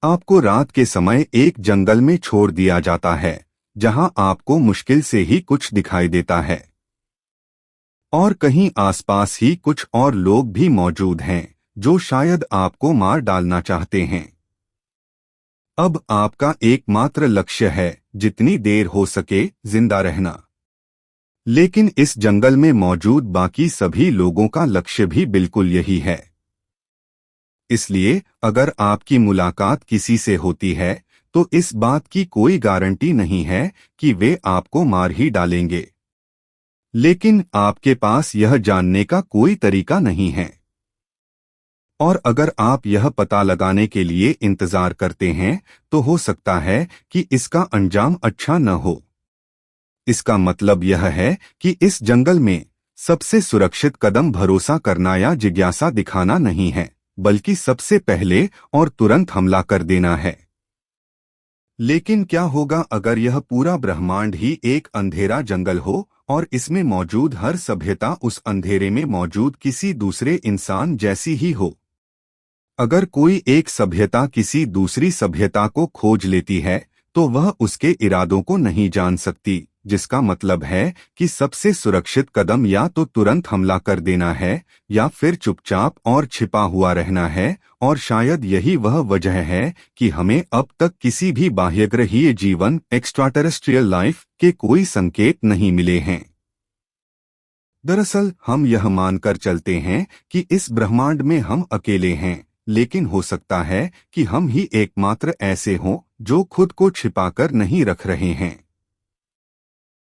आपको रात के समय एक जंगल में छोड़ दिया जाता है, जहां आपको मुश्किल से ही कुछ दिखाई देता है और कहीं आसपास ही कुछ और लोग भी मौजूद हैं जो शायद आपको मार डालना चाहते हैं। अब आपका एकमात्र लक्ष्य है जितनी देर हो सके जिंदा रहना। लेकिन इस जंगल में मौजूद बाकी सभी लोगों का लक्ष्य भी बिल्कुल यही है। इसलिए अगर आपकी मुलाकात किसी से होती है तो इस बात की कोई गारंटी नहीं है कि वे आपको मार ही डालेंगे, लेकिन आपके पास यह जानने का कोई तरीका नहीं है। और अगर आप यह पता लगाने के लिए इंतजार करते हैं तो हो सकता है कि इसका अंजाम अच्छा न हो। इसका मतलब यह है कि इस जंगल में सबसे सुरक्षित कदम भरोसा करना या जिज्ञासा दिखाना नहीं है, बल्कि सबसे पहले और तुरंत हमला कर देना है। लेकिन क्या होगा अगर यह पूरा ब्रह्मांड ही एक अंधेरा जंगल हो और इसमें मौजूद हर सभ्यता उस अंधेरे में मौजूद किसी दूसरे इंसान जैसी ही हो? अगर कोई एक सभ्यता किसी दूसरी सभ्यता को खोज लेती है तो वह उसके इरादों को नहीं जान सकती, जिसका मतलब है कि सबसे सुरक्षित कदम या तो तुरंत हमला कर देना है या फिर चुपचाप और छिपा हुआ रहना है। और शायद यही वह वजह है कि हमें अब तक किसी भी बाह्यग्रहीय जीवन एक्स्ट्राटेरेस्ट्रियल लाइफ के कोई संकेत नहीं मिले हैं। दरअसल हम यह मानकर चलते हैं कि इस ब्रह्मांड में हम अकेले हैं, लेकिन हो सकता है कि हम ही एकमात्र ऐसे हों जो खुद को छिपाकर नहीं रख रहे हैं।